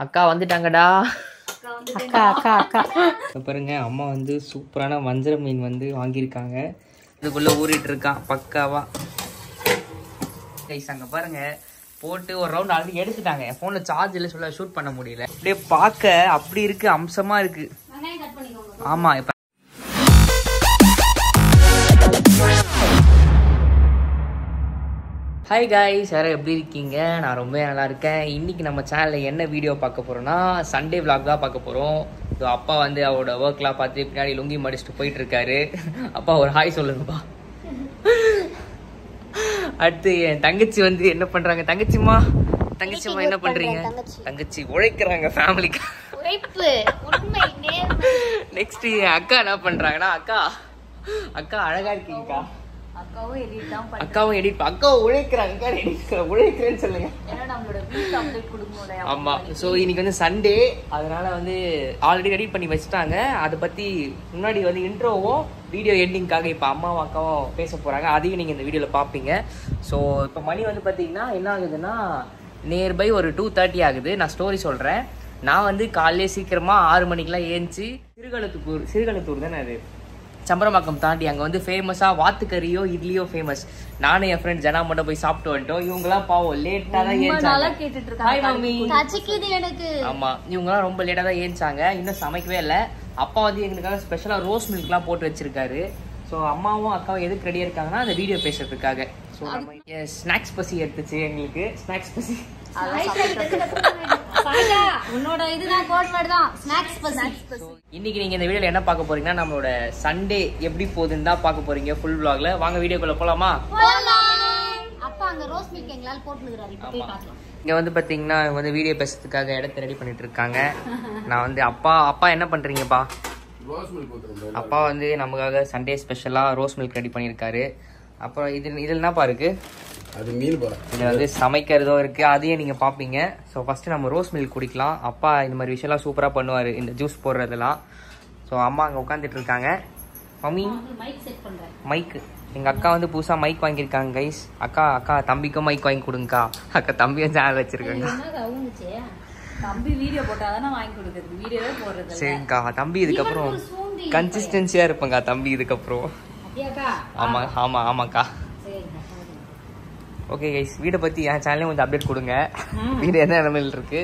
அக்கா வந்துட்டாங்கடா. பாருங்க அம்மா வந்து சூப்பரான வஞ்சர மீன் வந்து வாங்கியிருக்காங்க. இதுக்குள்ள ஊறிட்டு இருக்கா பக்காவா. அங்க பாருங்க போட்டு ஒரு ரவுண்ட் ஆல்ரெடி எடுத்துட்டாங்க. என் போன்ல சார்ஜ் இல்ல சொல்ல ஷூட் பண்ண முடியல. அப்படியே பார்க்க அப்படி இருக்கு, அம்சமா இருக்கு. ஆமா இப்ப ஹாய் காய்ஸ், யாரும் எப்படி இருக்கீங்க? நான் ரொம்ப நல்லா இருக்கேன். இன்னைக்கு நம்ம சேனலில் என்ன வீடியோ பார்க்க போகிறோம்னா சண்டே விளாக் தான் பார்க்க போகிறோம். ஸோ அப்பா வந்து அவரோட ஒர்க்லாம் பார்த்து பின்னாடி லுங்கி மடிச்சுட்டு போயிட்டு இருக்காரு. அப்பா ஒரு ஹாய் சொல்லுங்கப்பா. அடுத்து என் தங்கச்சி வந்து என்ன பண்ணுறாங்க? தங்கச்சிம்மா என்ன பண்ணுறீங்க? தங்கச்சி உழைக்கிறாங்க ஃபேமிலிக்கு. நெக்ஸ்ட் என் அக்கா என்ன பண்ணுறாங்கன்னா அக்கா அழகா இருக்கீங்கக்கா. அக்காவும் எடிட் அக்காவும் உழைக்கிறாங்க. உழைக்கிறேன்னு சொல்லுங்க. ஆமா. ஸோ இன்னைக்கு வந்து சண்டே, அதனால வந்து ஆல்ரெடி எடிட் பண்ணி வச்சுட்டாங்க. அதை பத்தி முன்னாடி வந்து இன்ட்ரோவும் வீடியோ எண்டிங்காக இப்போ அம்மாவும் அக்காவும் பேச போறாங்க. அதையும் நீங்க இந்த வீடியோல பாப்பீங்க. ஸோ இப்போ மணி வந்து பாத்தீங்கன்னா என்ன ஆகுதுன்னா நியர்பை ஒரு 2:30 ஆகுது. நான் ஸ்டோரி சொல்றேன். நான் வந்து காலையிலே சீக்கிரமா 6 மணிக்கெல்லாம் ஏஞ்சி சிறுகலத்தூர் தானே அது, சம்பரமாக்கம் தாண்டி அங்கே வந்து ஃபேமஸாக வாத்துக்கறியோ இட்லியோ ஃபேமஸ். நானும் என் ஃப்ரெண்ட் ஜனா மட்டும் போய் சாப்பிட்டு வந்துட்டோம். இவங்கலாம் பாவம் லேட்டாக தான் ஏஞ்சாங்க. ஆமாம், இவங்கலாம் ரொம்ப லேட்டாக தான் ஏஞ்சாங்க. இன்னும் சமைக்கவே இல்லை. அப்பா வந்து எங்களுக்காக ஸ்பெஷலாக ரோஸ் மில்க்லாம் போட்டு வச்சிருக்காரு. ஸோ அம்மாவும் அக்காவும் எதுக்கு ரெடியாக இருக்காங்கன்னா அந்த வீடியோ பேசுறதுக்காக. ஸோ நம்ம ஸ்நாக்ஸ் பசி எடுத்துச்சு எங்களுக்கு. ஸ்நாக்ஸ் பசி இன்னைக்கு நீங்க இந்த வீடியோல என்ன பார்க்க போறீங்கன்னா நம்மளோட சண்டே எப்படி போகுதுன்னு தான் பார்க்க போறீங்க ஃபுல் vlogல. வாங்க வீடியோக்குள்ள போலாமா? இங்க வந்து பாத்தீங்கன்னா வந்து வீடியோ பேசுறதுக்காக இடத்த ரெடி பண்ணிட்டு இருக்காங்க. நான் வந்து அப்பா என்ன பண்றீங்கப்பா? அப்பா வந்து நமக்காக சண்டே ஸ்பெஷலா ரோஸ் மில்க் ரெடி பண்ணியிருக்காரு. அப்புறம் இதுல என்னப்பா இருக்கு? இது வந்து சமைக்கிறதும் இருக்கு, அதையும் நீங்க பாப்பீங்க. ஸோ ஃபர்ஸ்ட் நம்ம ரோஸ் மில்க் குடிக்கலாம். அப்பா இந்த மாதிரி விஷயம்லாம் சூப்பரா பண்ணுவாரு, இந்த ஜூஸ் போடுறதெல்லாம். ஸோ அம்மா அங்க உட்காந்துட்டு இருக்காங்க. மம்மி மைக், எங்க அக்கா வந்து புதுசா மைக் வாங்கியிருக்காங்க கைஸ். அக்கா தம்பிக்கும் மைக் வாங்கி கொடுங்கக்கா. அக்கா தம்பியும் சேனல் வச்சிருக்காங்க. சரிங்கக்கா, தம்பி இதுக்கப்புறம் கன்சிஸ்டன்சியா இருப்பேங்க தம்பி இதுக்கப்புறம். ஆமாக்கா. ஓகே கைஸ், வீடை பத்தி என் சேனலையும் கொஞ்சம் அப்டேட் கொடுங்க. வீடு என்ன நிலைமையில் இருக்கு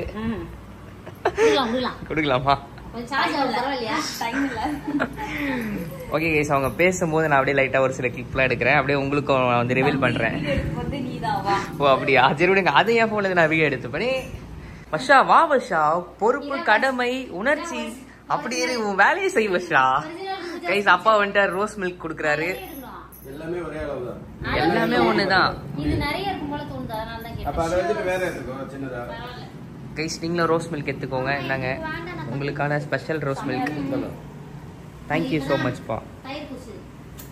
கொடுக்கலாமா? ஓகே கைஸ், அவங்க பேசும்போது நான் அப்படியே லைட்டா ஒரு சில கிளிப்லாம் எடுக்கிறேன். அப்படியே உங்களுக்கும் வந்து ரிவீல் பண்றேன். ஓ அப்படியா? சரி விடுங்க. அதை என் போன்ல நான் வீடியோ எடுத்து பண்ணி வர்ஷா வா வர்ஷா, பொறுப்பு கடமை உணர்ச்சி அப்படி உன் வேலையை செய் வர்ஷா. கைஸ் அப்பா வந்துட்டு ரோஸ் மில்க் கொடுக்குறாரு. எல்லாமே ஒண்ணுதான் கைஸ். நீங்களும் ரோஸ் மில்க் எடுத்துக்கோங்க. என்னங்க உங்களுக்கான special rose milk. Thank you so much பா.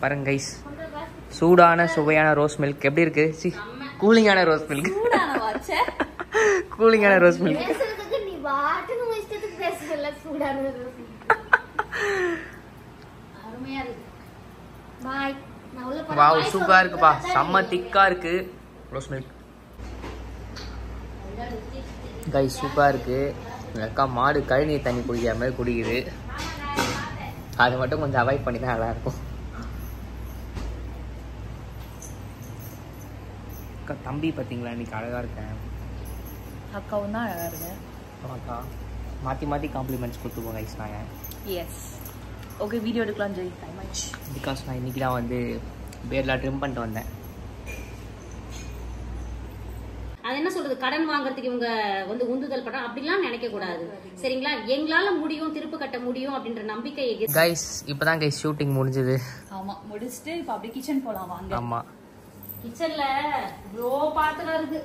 பாருங்க கைஸ், சூடான சுவையான ரோஸ் மில்க் எப்படி இருக்கு? கூலிங்கான ரோஸ் மில்க். கூலிங்கான ரோஸ் மில்க். வாவ், சூப்பரா இருக்குப்பா. செம்ம திக்கா இருக்கு ரோஸ் மில்க் கைஸ். சூப்பரா இருக்கு. அக்கா மாடு கழிநீர் தண்ணி குடிக்கிற மாதிரி குடிக்குது. அது மட்டும் கொஞ்சம் அவாய்ட் பண்ணி தான் நல்லா இருக்கும். அக்கா தம்பி பாத்தீங்களா இன்னைக்கு அழகா இருக்கேன். அக்காவும் தான் அழகா இருக்கேன். அக்கா மாத்தி காம்ப்ளிமெண்ட்ஸ் கொடுத்துப்போம் கைஸ் நாங்க. எஸ் ஓகே, வீடியோ எடுக்கலாம் ஜெய். டைம் ஆயிடுச்சு. பிகாஸ் நான் இன்னைக்கு தான் வந்து பேர்லாம் ட்ரிம் பண்ணிட்டு வந்தேன். அது என்ன சொல்றது, கடன் வாங்குறதுக்கு இவங்க வந்து உந்துதல் பண்ற அப்படிலாம் நினைக்க கூடாது. சரிங்களா? எங்களால முடியும், திருப்பு கட்ட முடியும் அப்படின்ற நம்பிக்கை. கைஸ் இப்பதான் கைஸ் ஷூட்டிங் முடிஞ்சது. ஆமா, முடிச்சிட்டு இப்ப அப்படியே கிச்சன் போலாம் வாங்க. ஆமா, கிச்சன்ல இவ்வளோ பாத்திரம் இருக்கு.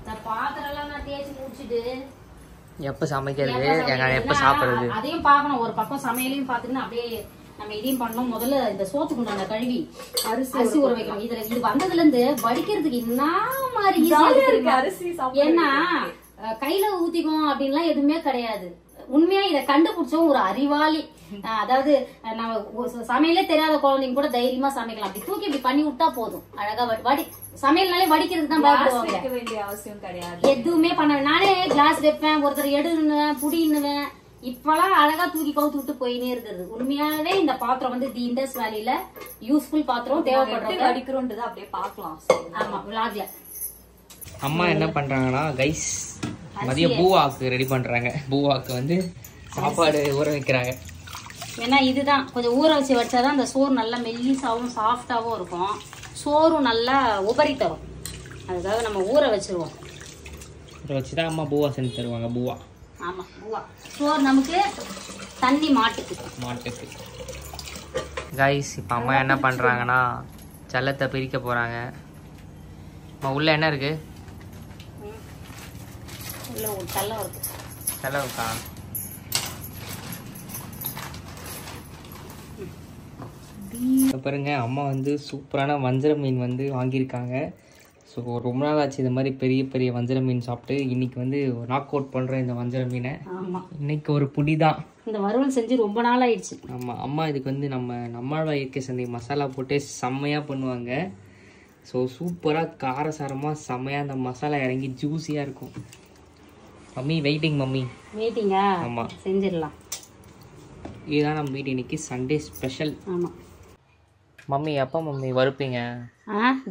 இந்த பாத்திரம் எல்லாம் நான் தேய்ச்சி முடிச்சுட்டு எப்ப சமைக்கிறது, எப்ப சாப்பிடுறது அதையும் பாக்கணும். ஒரு பக்கம் சமையலையும் பாத்துக்கின்னு அப்படியே நம்ம இதையும் பண்ணணும். முதல்ல இந்த சோத்துக்கு உண்டான கழுவி அரிசி ஊற வைக்கணும். இது வந்ததுல இருந்து வடிக்கிறதுக்கு என்ன மாதிரி ஈஸியா இருக்கு. ஏன்னா கையில ஊத்திக்கும் அப்படின்லாம் எதுவுமே கிடையாது. உண்மையா இதை கண்டுபிடிச்சோம் ஒரு அறிவாளி. அதாவது நம்ம சமையலே தெரியாத குழந்தைங்க கூட தைரியமா சமைக்கலாம். அப்படி தூக்கி இப்படி பண்ணி விட்டா போதும். அழகா வடி சமையல்னாலே வடிக்கிறதுக்கு தான் பயப்படுவாங்க. வேண்டிய அவசியம் கிடையாது. எதுவுமே பண்ண நானே கிளாஸ் வைப்பேன், ஒருத்தர் எடுன்னுவேன், புடின்னுவேன். இப்பெல்லாம் அழகா தூக்கி கவுத்து விட்டு போயினே இருக்கிறது. உண்மையாவே இந்த பாத்திரம் வந்து தி இண்டஸ் வேலியில யூஸ்ஃபுல் பாத்திரம். தேவைப்படுறது அடிக்கிறோன்றது அப்படியே பாக்கலாம். ஆமா விளாக்ல. அம்மா என்ன பண்றாங்கன்னா கைஸ் மதியம் பூவாக்கு ரெடி பண்றாங்க. பூவாக்கு வந்து சாப்பாடு ஊற வைக்கிறாங்க. ஏன்னா இதுதான் கொஞ்சம் ஊற வச்சு வச்சாதான் அந்த சோறு நல்லா மெல்லிசாவும் சாஃப்டாவும் இருக்கும். சோறும் நல்லா உபரி தரும். அதுக்காக நம்ம ஊற வச்சிருவோம். ஊற வச்சுதான் அம்மா பூவா செஞ்சு தருவாங்க. பூவா ஆமா பூவா. சோறு நமக்கு, தண்ணி மாட்டுக்கு. கைஸ் இப்போ அம்மா என்ன பண்றாங்கன்னா செல்லத்தை பிரிக்க போறாங்க. அம்மா உள்ள என்ன இருக்கு? உள்ள ஒரு செல்லம் இருக்கு. செல்லம் இருக்கா? பாருங்க அம்மா வந்து சூப்பரான வஞ்சர மீன் வந்து வாங்கியிருக்காங்க. ஸோ ரொம்ப நாள் ஆச்சு இது மாதிரி பெரிய பெரிய வஞ்சர மீன் சாப்பிட்டு. இன்னைக்கு வந்து நாக் அவுட் பண்ணுறேன் இந்த வஞ்சர மீனை. ஆமா இன்னைக்கு ஒரு புடி தான். இந்த வறுவல் செஞ்சு ரொம்ப நாள் ஆயிடுச்சு. ஆமாம் அம்மா இதுக்கு வந்து நம்மளோட இயற்கை சந்தை மசாலா போட்டு செம்மையாக பண்ணுவாங்க. ஸோ சூப்பராக காரசாரமாக செம்மையாக அந்த மசாலா இறங்கி ஜூஸியாக இருக்கும். Mummy waiting mummy. வெயிட்டிங்கா? ஆமாம் செஞ்சிடலாம். இதுதான் நம்ம வீட்டு இன்னைக்கு சண்டே ஸ்பெஷல். ஆமாம் மம்மி எப்போ மம்மி வறுப்பீங்க?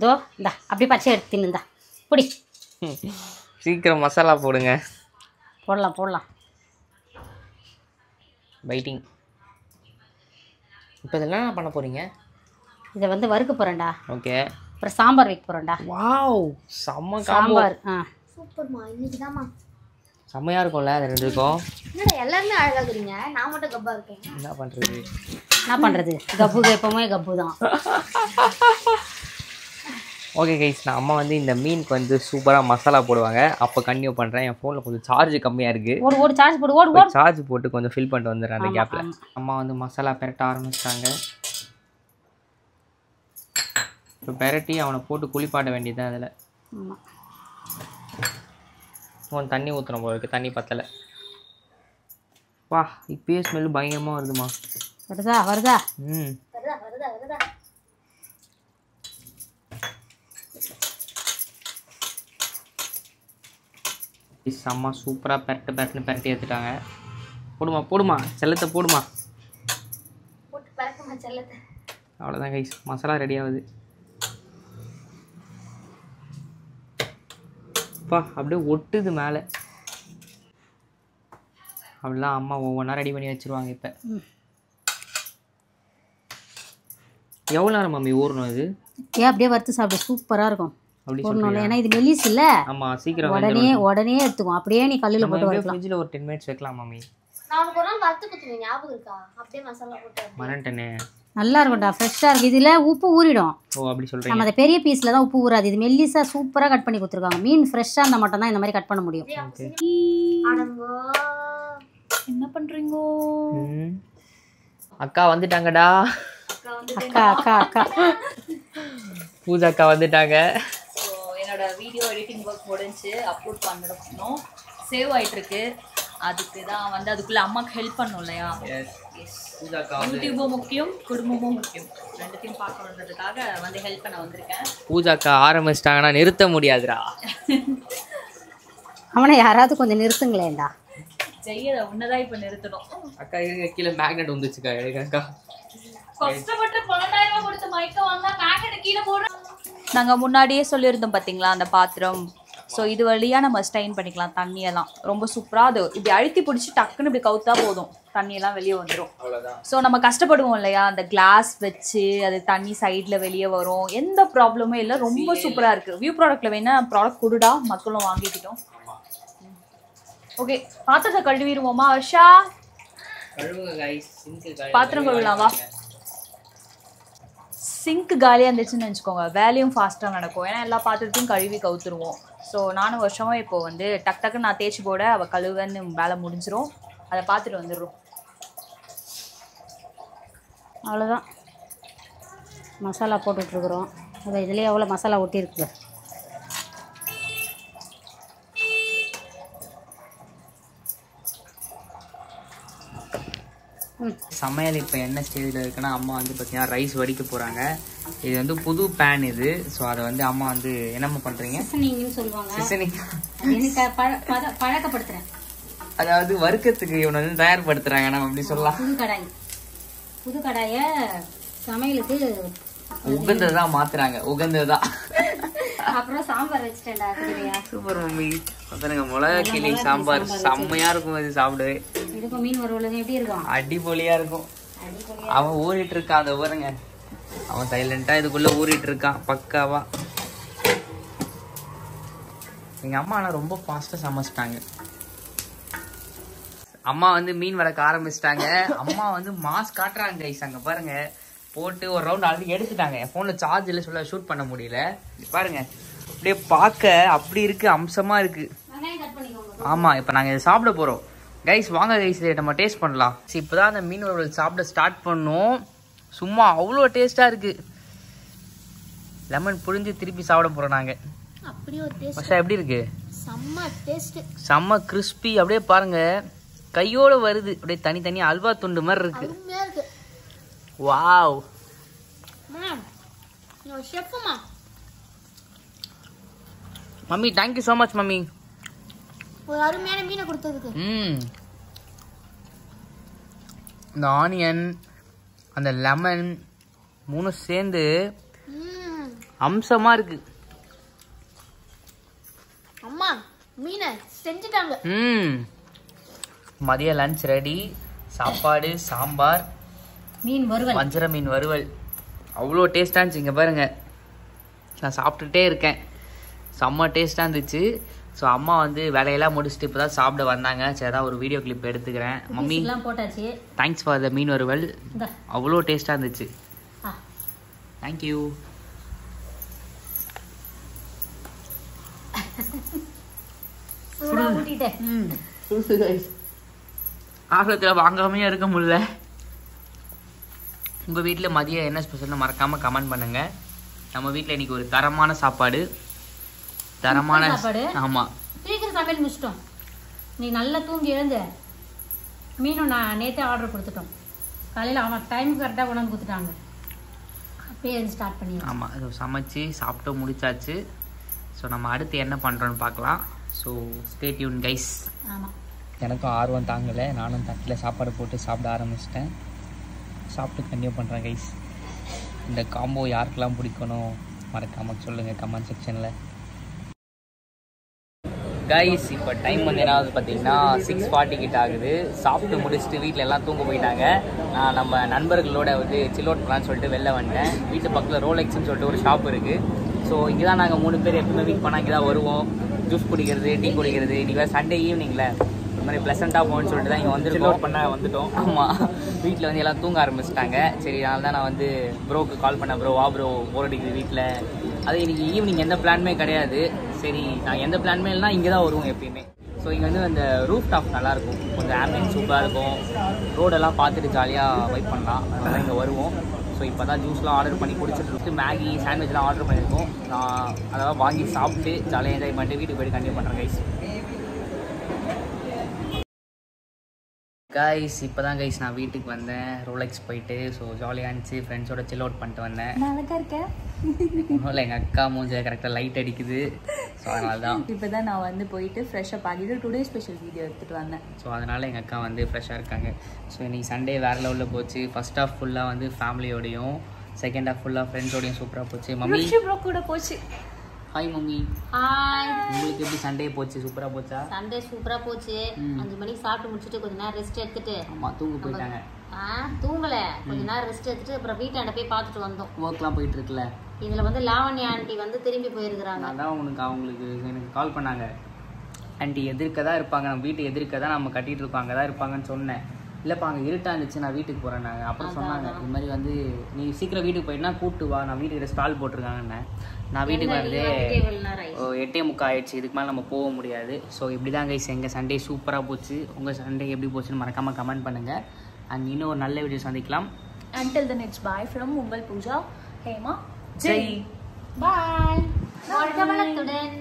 தோ இந்தா அப்படியே பச்சை எடுத்து தின்னுந்தா புடி. சீக்கிரம் மசாலா போடுங்க. போடலாம். வெயிட்டிங். இப்போ இதெல்லாம் பண்ண போகிறீங்க? இதை வந்து வறுக்க போகிறேன்டா. ஓகே. அப்புறம் சாம்பார் வைக்க போகிறேன்டா. வாவ் செம்ம சாம்பார். சூப்பர்மா. இன்னைக்கு தான்மா செம்மையாக இருக்கும்ல அது ரெண்டுக்கும். என்னடா எல்லாருமே அழகாக்குறீங்க, நான் மட்டும் கப்பா இருக்கேன். என்ன பண்ணுறது? கப்பு எப்பவுமே கப்பு தான். ஓகே கைஸ் நான் அம்மா வந்து இந்த மீனுக்கு வந்து சூப்பராக மசாலா போடுவாங்க. அப்போ கண்டினியூ பண்ணுறேன். என் ஃபோனில் கொஞ்சம் சார்ஜ் கம்மியாக இருக்குது. ஓடு சார்ஜ் போடு. ஓடு சார்ஜ் போட்டு கொஞ்சம் ஃபில் பண்ணிட்டு வந்துடுறேன் அந்த கேப்பில். அம்மா வந்து மசாலா பெரட்ட ஆரம்பிச்சிட்டாங்க. இப்போ பெரட்டி அவனை போட்டு குளிப்பாட்ட வேண்டியதுதான். அதில் கொஞ்சம் தண்ணி ஊற்றுறோம் போல இருக்குது. தண்ணி பத்தலை. வா இப்பயே ஸ்மெல்லு பயங்கரமாக வருதுமா. வருதா? ம் வருதா. அம்மா சூப்பராக பெரட்டி எடுத்துட்டாங்க. போடுமா செல்லத்தை போடுமா. போட்டு பறக்குமா செல்லத்தை. அவ்வளோதான் கைஸ் மசாலா ரெடி ஆகுது. அப்படியே ஒட்டுது மேலே. அப்படிலாம் அம்மா ஒவ்வொன்றா ரெடி பண்ணி வச்சுருவாங்க. இப்போ எவ்வளோ நேரம் மம்மி ஊறணும் இது? அப்படியே வறுத்து சாப்பிட சூப்பராக இருக்கும். அப்படி ஏன்னா இது மெலிஸ் இல்ல. ஆமாம் சீக்கிரம் உடனே எடுத்துக்கும். அப்படியே நீ கல்லில் போட்டு வைக்கலாம். ஃப்ரிட்ஜில் ஒரு 10 minutes வைக்கலாம் மம்மி. நான் உனக்கு ஒரு நாள் வறுத்து கொடுத்துருவேன், ஞாபகம் இருக்கா? அப்படியே மசாலா போட்டு மறந்துட்டேனே. நல்லா இருக்கும்டா, ஃப்ரெஷ்ஷாக இருக்குது. இதில் உப்பு ஊறிடும். ஓ அப்படி சொல்கிறேன். நம்ம அந்த பெரிய பீஸில் தான் உப்பு ஊறாது. இது மெல்லிஸாக சூப்பராக கட் பண்ணி கொடுத்துருக்காங்க. மீன் ஃப்ரெஷ்ஷாக இருந்தால் மட்டும் தான் இந்த மாதிரி கட் பண்ண முடியும். என்ன பண்றீங்கோ? அக்கா வந்துட்டாங்கடா. அக்கா பூஜா அக்கா வந்துட்டாங்க. ஸோ என்னோட வீடியோ எடிட்டிங் ஒர்க் முடிஞ்சு அப்லோட் பண்ணணும். சேவ் ஆகிட்டு இருக்கு. அதுக்கு தான் வந்து அதுக்குள்ளே அம்மாவுக்கு ஹெல்ப் பண்ணும் இல்லையா? யூடியூபும் முக்கியம், குடும்பமும் முக்கியம். ரெண்டுத்தையும் பார்க்கணுன்றதுக்காக வந்து ஹெல்ப் பண்ண வந்திருக்கேன். பூஜா அக்கா ஆரம்பிச்சிட்டாங்கன்னா நிறுத்த முடியாதுடா. அவனை யாராவது கொஞ்சம் நிறுத்துங்களேன்டா. செய்யதை உன்னதான் இப்போ நிறுத்தணும். அக்கா கீழே மேக்னெட் வந்துச்சுக்கா. அக்கா கஷ்டப்பட்டு 12,000 கொடுத்து மைக்க வாங்க மேக்னெட் கீழே போடுறோம். நாங்கள் முன்னாடியே சொல்லியிருந்தோம் பார்த்தீங்களா அந்த பாத்திரம். ஸோ இது வழியாக நம்ம ஸ்டைன் பண்ணிக்கலாம் தண்ணியெல்லாம். ரொம்ப சூப்பராக அது இப்படி அழுத்தி பிடிச்சி டக்குன்னு இப்படி கவுத்தா போதும், தண்ணியெல்லாம் வெளியே வந்துடும். ஸோ நம்ம கஷ்டப்படுவோம் இல்லையா, அந்த கிளாஸ் வச்சு அது தண்ணி சைடில் வெளியே வரும். எந்த ப்ராப்ளமும் இல்லை. ரொம்ப சூப்பராக இருக்குது. வியூ ப்ராடக்ட்டில் வேணால் ப்ராடக்ட் கொடுடா, மக்களும் வாங்கிக்கிட்டோம். ஓகே பாத்திரத்தை கழுவிடுவோமா ஹர்ஷா? பாத்திரம் கழுவலாம் வா. சிங்க் காலியாக இருந்துச்சுன்னு நினச்சிக்கோங்க, வேலையும் ஃபாஸ்ட்டாக நடக்கும். ஏன்னா எல்லா பாத்திரத்தையும் கழுவி கவுத்துருவோம். ஸோ நானும் வருஷமாக இப்போ வந்து டக்குன்னு நான் தேய்ச்சி போட அவள் கழுவுன்னு வேலை முடிஞ்சிடும். அதை பார்த்துட்டு வந்துடுறோம். அவ்வளோதான், மசாலா போட்டுட்ருக்குறோம். அது இதுலேயே எவ்வளோ மசாலா ஒட்டியிருக்கு. சமையல் இப்போ என்ன ஸ்டேஜில் இருக்குன்னா அம்மா வந்து பார்த்தீங்கன்னா ரைஸ் வடிக்க போகிறாங்க. இது வந்து புது பேன் இது. ஸோ அதை வந்து அம்மா வந்து என்னம்மா பண்ணுறீங்க? சீசனிங்னு சொல்லுவாங்க. சீசனிங் பழக்கப்படுத்துறேன். அதாவது வறுக்கிறதுக்கு இவனை வந்து தயார்படுத்துறாங்க நம்ம அப்படி சொல்லலாம். புது கடாய சமையலுக்கு உகந்ததான் மாத்துறாங்க. உகந்ததான். அப்புறம் சாம்பார் வச்சுட்டேன்டா. Super mummy. பாருங்க மிளகா கிளி சாம்பார் செம்மையா இருக்கும். அது சாப்பிடவே இதுக்கும் மீன் வறுவல் எப்படி இருக்கும்? அடிபொலியா இருக்கும். அவன் ஊறிட்டு இருக்கான். அதை பாருங்க, அவன் சைலண்டா இதுக்குள்ள ஊறிட்டு இருக்கான் பக்காவா. எங்க அம்மா ஆனா ரொம்ப ஃபாஸ்டா சமைச்சிட்டாங்க. அம்மா வந்து மீன் வளர்க்க ஆரம்பிச்சிட்டாங்க. அம்மா வந்து மாஸ் காட்டுறாங்க கைஸ். அங்க பாருங்க போட்டு ஒரு ரவுண்ட் ஆல்ரெடி எடுத்துட்டாங்க. என் போன்ல சார்ஜ் இல்லை சொல்ல ஷூட் பண்ண முடியல. பாருங்க அப்படியே பார்க்க அப்படி இருக்கு, அம்சமா இருக்கு. ஆமா இப்ப நாங்க இதை சாப்பிட போறோம் கைஸ். வாங்க கைஸ் நம்ம டேஸ்ட் பண்ணலாம். இப்பதான் அந்த மீன் வறுவல் சாப்பிட ஸ்டார்ட் பண்ணோம். சும்மா அவ்வளோ டேஸ்டா இருக்கு. லெமன் புழிஞ்சு திருப்பி சாப்பிட போறோம் நாங்க. அப்படியே ஒரு டேஸ்ட். மஷா எப்படி இருக்கு? செம்ம டேஸ்ட். செம்ம கிறிஸ்பி. அப்படியே பாருங்க கையோட வருது. அப்படியே தனித்தனி அல்வா துண்டு மாதிரி இருக்கு. அருமையா இருக்கு. வாவ். ஷெஃப்மா mummy thank you so much mummy. ஒரு அருமையான மீனை கொடுத்ததுக்கு. இந்த ஆனியன் அந்த லெமன் மூணும் சேர்ந்து அம்சமா இருக்கு. அம்மா மீனை செஞ்சுட்டாங்க. மதிய லஞ்ச் ரெடி. சாப்பாடு, சாம்பார், மீன் வறுவல், வஞ்சர மீன் வறுவல். அவ்வளோ டேஸ்டாக இருந்துச்சு. இங்கே பாருங்க நான் சாப்பிட்டுட்டே இருக்கேன். செம்ம டேஸ்டாக இருந்துச்சு. ஸோ அம்மா வந்து வேலையெல்லாம் முடிச்சுட்டு இப்போ தான் சாப்பிட வந்தாங்க. சரி தான் ஒரு வீடியோ கிளிப் எடுத்துக்கிறேன். மம்மி போட்டாச்சு. தேங்க்ஸ் ஃபார் த மீன் வறுவல். அவ்வளோ டேஸ்டாக இருந்துச்சு. தேங்க்யூ. ஆர்வத்தில் வாங்காமையே இருக்க முடியல. உங்கள் வீட்டில் மதியம் என்ன ஸ்பெஷல்னு மறக்காமல் கமெண்ட் பண்ணுங்க. நம்ம வீட்டில் இன்னைக்கு ஒரு தரமான சாப்பாடு. தரமான ஆமாம் சீக்கிரம் சமையல் முடிச்சிட்டோம். நீ நல்லா தூங்கி எழுந்து. மீனும் நான் நேற்றே ஆர்டர் கொடுத்துட்டோம். காலையில் அவன் டைமுக்கு கரெக்டாக கொண்டாந்து கொடுத்துட்டாங்க. அப்பயே ஸ்டார்ட் பண்ணி ஆமாம் அது சமைச்சு சாப்பிட்டு முடிச்சாச்சு. ஸோ நம்ம அடுத்து என்ன பண்ணுறோன்னு பார்க்கலாம். So stay tune guys. ஆமாம் எனக்கும் ஆர்வம் தாங்கலை. நானும் தட்டில் சாப்பாடு போட்டு சாப்பிட ஆரம்பிச்சிட்டேன். சாப்பிட்டு கண்டினியூ பண்ணுறேன் கைஸ். இந்த காம்போ யாருக்கெல்லாம் பிடிக்கணும் மறக்காமல் சொல்லுங்கள் கமெண்ட் செக்ஷனில். கைஸ் இப்போ டைம் வந்து என்னாவது பார்த்தீங்கன்னா 6:40 கிட்ட ஆகுது. சாப்பிட்டு முடிச்சுட்டு வீட்டில் எல்லாம் தூங்க போயிட்டாங்க. நான் நம்ம நண்பர்களோட வந்து சில் அவுட் பண்ணலான்னு சொல்லிட்டு வெளில வந்துட்டேன். வீட்டு பக்கத்தில் ரோலெக்ஸ்ன்னு சொல்லிட்டு ஒரு ஷாப் இருக்குது. ஸோ இங்கே தான் நாங்கள் 3 பேர் எப்பவுமே வீட் பண்ணால் இங்கே தான் வருவோம். ஜூஸ் குடிக்கிறது, டீ குடிக்கிறது. இன்றைக்கி வேறு சண்டே ஈவினிங்கில் இந்த மாதிரி ப்ளசண்ட்டாக போகணும்னு சொல்லிட்டு தான் இங்கே வந்து சில் அவுட் பண்ண வந்துட்டோம். ஆமாம் வீட்டில் வந்து எல்லாம் தூங்க ஆரம்பிச்சிட்டாங்க. சரி அதனால தான் நான் வந்து ப்ரோக்கு கால் பண்ணேன். ப்ரோ வா ப்ரோ போர் அடிக்குது வீட்டில். அது இன்றைக்கி ஈவினிங் எந்த பிளானுமே கிடையாது. சரி நான் எந்த பிளானுமே இல்லைனா இங்கே தான் வருவோம் எப்பயுமே. ஸோ இங்கே வந்து அந்த ரூஃப் டாப் நல்லாயிருக்கும். கொஞ்சம் ஆம்பியன்ஸ் சூப்பராக இருக்கும். ரோடெல்லாம் பார்த்துட்டு ஜாலியாக வைப் பண்ணலாம். அதனால் இங்கே வருவோம். ஸோ இப்போ தான் ஜூஸ்லாம் ஆர்டர் பண்ணி குடிச்சிட்டு மேகி சாண்ட்விச்லாம் ஆர்டர் பண்ணியிருக்கோம். நான் அதெல்லாம் வாங்கி சாப்பிட்டு ஜாலியாக என்ஜாய் பண்ணிட்டு வீட்டுக்கு போய்ட்டு கண்டினியூ பண்ணுறேன் கைஸ். கைஸ் இப்போ தான் கைஸ் நான் வீட்டுக்கு வந்தேன். ரோலெக்ஸ் போயிட்டு ஸோ ஜாலியாக இருந்துச்சு. ஃப்ரெண்ட்ஸோட சில் அவுட் பண்ணிட்டு வந்தேன். நல்லா இருக்கேன். ஒன்றும் எங்கள் அக்கா மூஞ்ச கரெக்டாக லைட் அடிக்குது. ஸோ அதனால தான் இப்போ தான் நான் வந்து போயிட்டு ஃப்ரெஷ்ஷப் ஆகிட்டு டுடே ஸ்பெஷல் வீடியோ எடுத்துகிட்டு வந்தேன். ஸோ அதனால் எங்கள் அக்கா வந்து ஃப்ரெஷ்ஷாக இருக்காங்க. ஸோ இன்றைக்கி சண்டே வேறு லெவலில் போச்சு. ஃபர்ஸ்ட் ஹாஃப் ஃபுல்லாக வந்து ஃபேமிலியோடையும், செகண்ட் ஹாஃப் ஃபுல்லாக ஃப்ரெண்ட்ஸோடையும் சூப்பராக போச்சு. மம்மி கூட போச்சு. Hi mummy. ஹாய். உங்களுக்கு எப்படி சண்டே போச்சு? சூப்பராக போச்சா? சண்டே சூப்பராக போச்சு. 5 மணிக்கு சாப்பிட்டு முடிச்சுட்டு கொஞ்ச நேரம் ரெஸ்ட் எடுத்துட்டு. ஆமாம் தூங்க போயிட்டாங்க. தூங்கலை, கொஞ்ச நேரம் ரெஸ்ட் எடுத்துட்டு அப்புறம் வீட்டாண்ட போய் பார்த்துட்டு வந்தோம். ஒர்க்லாம் போயிட்டு இருக்குல்ல. இதில் வந்து லாவண்யா ஆண்டி வந்து திரும்பி போயிருக்கிறாங்க. நான் தான் அவங்களுக்கு எனக்கு கால் பண்ணாங்க. ஆண்டி எதிர்க்க தான் இருப்பாங்க, நம்ம வீட்டு எதிர்க்க தான் நம்ம கட்டிகிட்டு இருக்கோம், அங்கே தான் இருப்பாங்கன்னு சொன்னேன். இல்லைப்பா அங்கே இருட்டாக இருந்துச்சு நான் வீட்டுக்கு போகிறேன். நாங்கள் அப்புறம் சொன்னாங்க இது மாதிரி வந்து நீ சீக்கிரம் வீட்டுக்கு போயிட்டுனா கூப்பிட்டு வா, நான் வீட்டுக்கு ஸ்டால் போட்டிருக்காங்கன்னு. நான் வீட்டுக்கு வரதே 8:45 ஆயிடுச்சு. இதுக்கு மேலே நம்ம போக முடியாது. ஸோ இப்படி தான் கைஸ் எங்கள் சண்டே சூப்பராக போச்சு. உங்கள் சண்டே எப்படி போச்சுன்னு மறக்காமல் கமெண்ட் பண்ணுங்கள். அண்ட் இன்னும் ஒரு நல்ல வீடியோ சந்திக்கலாம். Until the next bye from உங்கள் பூஜா, ஹேமா, ஜெய். bye. வாழ்க வளத்துடன்.